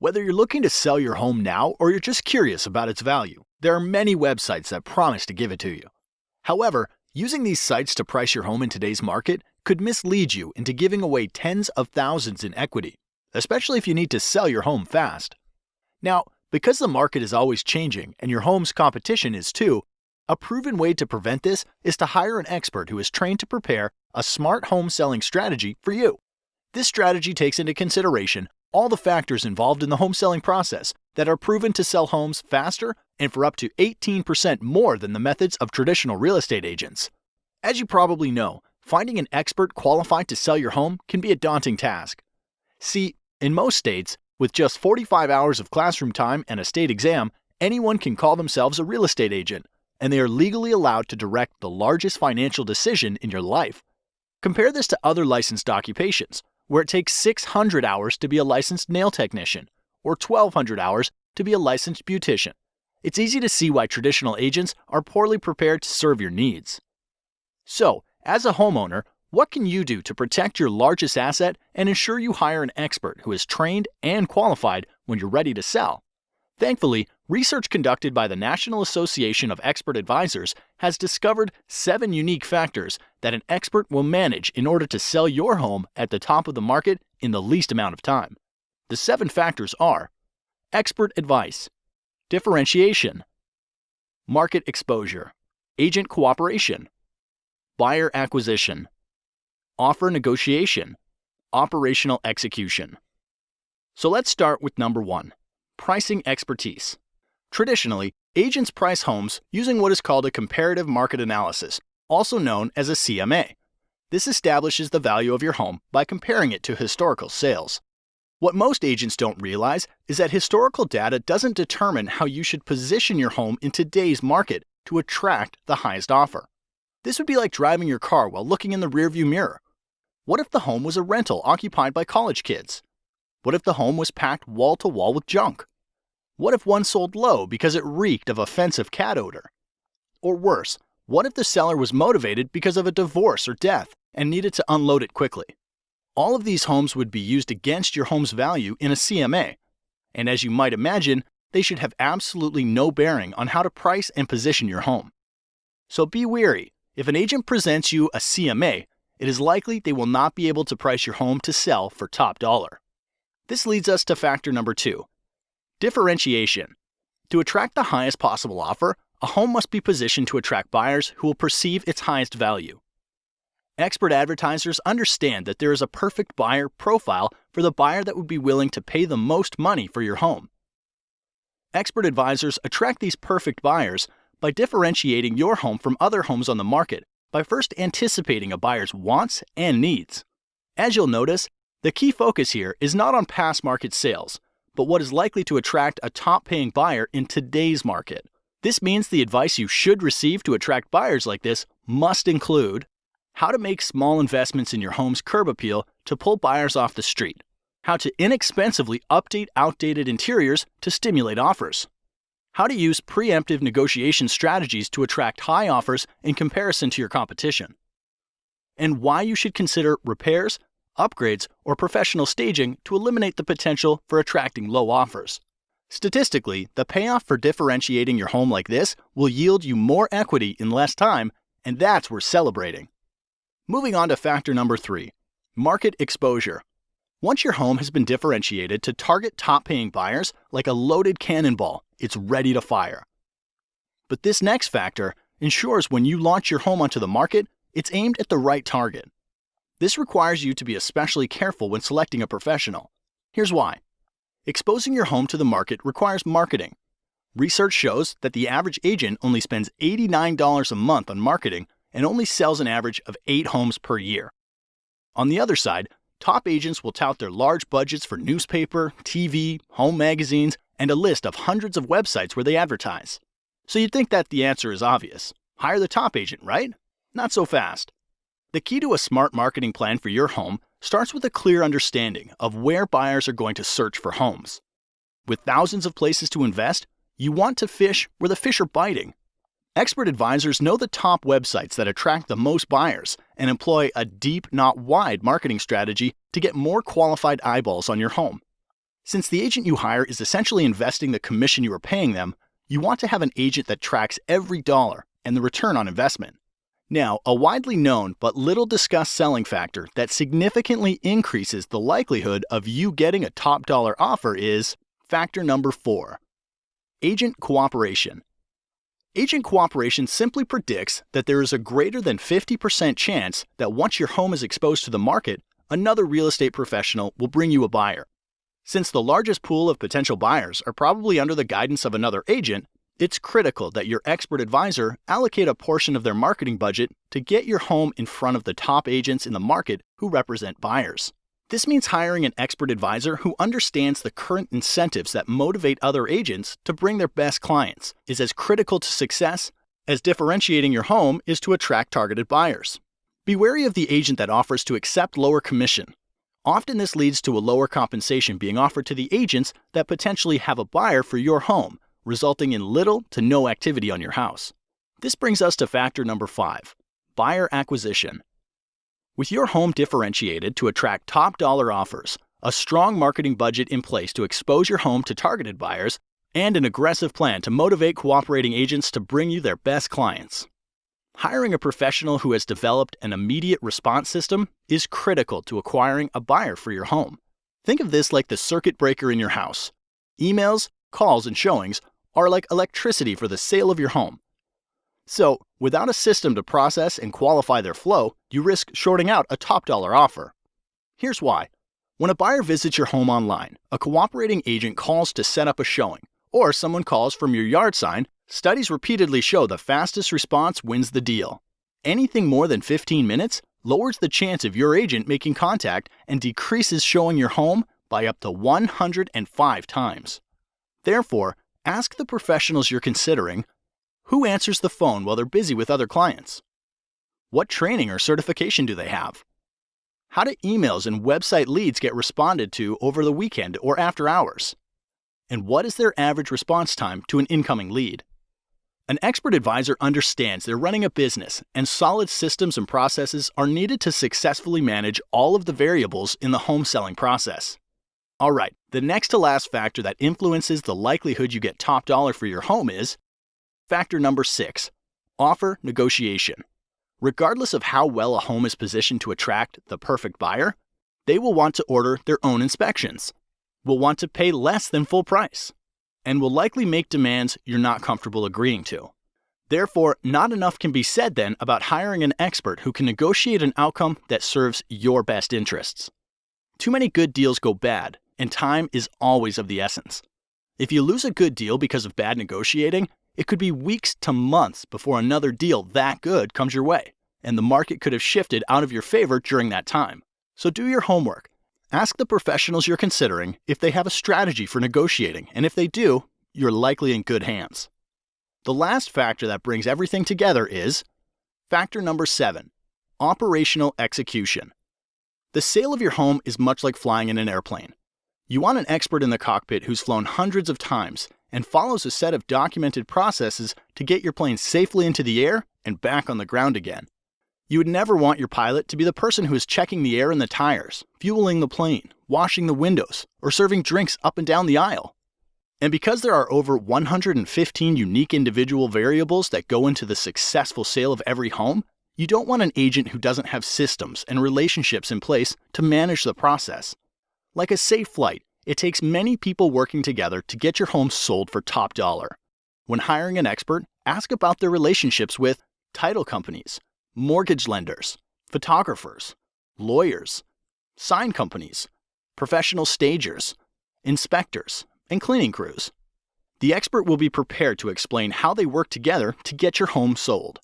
Whether you're looking to sell your home now or you're just curious about its value, there are many websites that promise to give it to you. However, using these sites to price your home in today's market could mislead you into giving away tens of thousands in equity, especially if you need to sell your home fast. Now, because the market is always changing and your home's competition is too, a proven way to prevent this is to hire an expert who is trained to prepare a smart home selling strategy for you. This strategy takes into consideration all the factors involved in the home selling process that are proven to sell homes faster and for up to 18% more than the methods of traditional real estate agents. As you probably know, finding an expert qualified to sell your home can be a daunting task. See, in most states, with just 45 hours of classroom time and a state exam, anyone can call themselves a real estate agent, and they are legally allowed to direct the largest financial decision in your life. Compare this to other licensed occupations, where it takes 600 hours to be a licensed nail technician, or 1,200 hours to be a licensed beautician. It's easy to see why traditional agents are poorly prepared to serve your needs. So, as a homeowner, what can you do to protect your largest asset and ensure you hire an expert who is trained and qualified when you're ready to sell? Thankfully, research conducted by the National Association of Expert Advisors has discovered 7 unique factors that an expert will manage in order to sell your home at the top of the market in the least amount of time. The 7 factors are: expert advice, differentiation, market exposure, agent cooperation, buyer acquisition, offer negotiation, operational execution. So let's start with number 1. Pricing expertise. Traditionally, agents price homes using what is called a comparative market analysis, also known as a CMA. This establishes the value of your home by comparing it to historical sales. What most agents don't realize is that historical data doesn't determine how you should position your home in today's market to attract the highest offer. This would be like driving your car while looking in the rearview mirror. What if the home was a rental occupied by college kids? What if the home was packed wall to wall with junk? What if one sold low because it reeked of offensive cat odor? Or worse, what if the seller was motivated because of a divorce or death and needed to unload it quickly? All of these homes would be used against your home's value in a CMA. And as you might imagine, they should have absolutely no bearing on how to price and position your home. So be wary. If an agent presents you a CMA, it is likely they will not be able to price your home to sell for top dollar. This leads us to factor number 2. Differentiation. To attract the highest possible offer, a home must be positioned to attract buyers who will perceive its highest value. Expert advertisers understand that there is a perfect buyer profile for the buyer that would be willing to pay the most money for your home. Expert advisors attract these perfect buyers by differentiating your home from other homes on the market by first anticipating a buyer's wants and needs. As you'll notice, the key focus here is not on past market sales, but what is likely to attract a top-paying buyer in today's market. This means the advice you should receive to attract buyers like this must include how to make small investments in your home's curb appeal to pull buyers off the street, how to inexpensively update outdated interiors to stimulate offers, how to use preemptive negotiation strategies to attract high offers in comparison to your competition, and why you should consider repairs, upgrades, or professional staging to eliminate the potential for attracting low offers. Statistically, the payoff for differentiating your home like this will yield you more equity in less time, and that's worth celebrating. Moving on to factor number 3, market exposure. Once your home has been differentiated to target top-paying buyers like a loaded cannonball, it's ready to fire. But this next factor ensures when you launch your home onto the market, it's aimed at the right target. This requires you to be especially careful when selecting a professional. Here's why. Exposing your home to the market requires marketing. Research shows that the average agent only spends $89 a month on marketing and only sells an average of 8 homes per year. On the other side, top agents will tout their large budgets for newspaper, TV, home magazines, and a list of hundreds of websites where they advertise. So you'd think that the answer is obvious. Hire the top agent, right? Not so fast. The key to a smart marketing plan for your home starts with a clear understanding of where buyers are going to search for homes. With thousands of places to invest, you want to fish where the fish are biting. Expert advisors know the top websites that attract the most buyers and employ a deep, not wide marketing strategy to get more qualified eyeballs on your home. Since the agent you hire is essentially investing the commission you are paying them, you want to have an agent that tracks every dollar and the return on investment. Now, a widely known but little discussed selling factor that significantly increases the likelihood of you getting a top dollar offer is factor number 4, agent cooperation. Agent cooperation simply predicts that there is a greater than 50% chance that once your home is exposed to the market, another real estate professional will bring you a buyer. Since the largest pool of potential buyers are probably under the guidance of another agent, it's critical that your expert advisor allocate a portion of their marketing budget to get your home in front of the top agents in the market who represent buyers. This means hiring an expert advisor who understands the current incentives that motivate other agents to bring their best clients is as critical to success as differentiating your home is to attract targeted buyers. Be wary of the agent that offers to accept lower commission. Often this leads to a lower compensation being offered to the agents that potentially have a buyer for your home, resulting in little to no activity on your house. This brings us to factor number 5, buyer acquisition. With your home differentiated to attract top dollar offers, a strong marketing budget in place to expose your home to targeted buyers, and an aggressive plan to motivate cooperating agents to bring you their best clients. Hiring a professional who has developed an immediate response system is critical to acquiring a buyer for your home. Think of this like the circuit breaker in your house. Emails, calls, and showings are like electricity for the sale of your home. So, without a system to process and qualify their flow, you risk shorting out a top dollar offer. Here's why. When a buyer visits your home online, a cooperating agent calls to set up a showing, or someone calls from your yard sign, studies repeatedly show the fastest response wins the deal. Anything more than 15 minutes lowers the chance of your agent making contact and decreases showing your home by up to 105 times. Therefore, ask the professionals you're considering, who answers the phone while they're busy with other clients? What training or certification do they have? How do emails and website leads get responded to over the weekend or after hours? And what is their average response time to an incoming lead? An expert advisor understands they're running a business, and solid systems and processes are needed to successfully manage all of the variables in the home selling process. All right, the next to last factor that influences the likelihood you get top dollar for your home is factor number 6, offer negotiation. Regardless of how well a home is positioned to attract the perfect buyer, they will want to order their own inspections, will want to pay less than full price, and will likely make demands you're not comfortable agreeing to. Therefore, not enough can be said then about hiring an expert who can negotiate an outcome that serves your best interests. Too many good deals go bad, and time is always of the essence. If you lose a good deal because of bad negotiating, it could be weeks to months before another deal that good comes your way, and the market could have shifted out of your favor during that time. So do your homework. Ask the professionals you're considering if they have a strategy for negotiating, and if they do, you're likely in good hands. The last factor that brings everything together is factor number 7, operational execution. The sale of your home is much like flying in an airplane. You want an expert in the cockpit who's flown hundreds of times and follows a set of documented processes to get your plane safely into the air and back on the ground again. You would never want your pilot to be the person who is checking the air in the tires, fueling the plane, washing the windows, or serving drinks up and down the aisle. And because there are over 115 unique individual variables that go into the successful sale of every home, you don't want an agent who doesn't have systems and relationships in place to manage the process. Like a safe flight, it takes many people working together to get your home sold for top dollar. When hiring an expert, ask about their relationships with title companies, mortgage lenders, photographers, lawyers, sign companies, professional stagers, inspectors, and cleaning crews. The expert will be prepared to explain how they work together to get your home sold.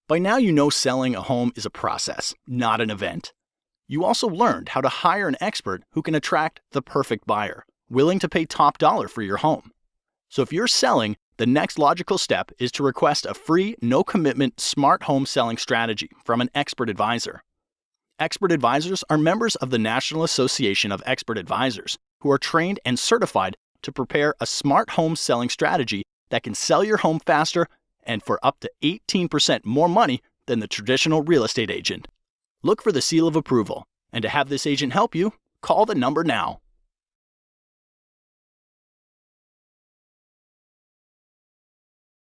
By now you know selling a home is a process, not an event. You also learned how to hire an expert who can attract the perfect buyer, willing to pay top dollar for your home. So if you're selling, the next logical step is to request a free, no-commitment, smart home selling strategy from an expert advisor. Expert advisors are members of the National Association of Expert Advisors who are trained and certified to prepare a smart home selling strategy that can sell your home faster and for up to 18% more money than the traditional real estate agent. Look for the seal of approval, and to have this agent help you, call the number now.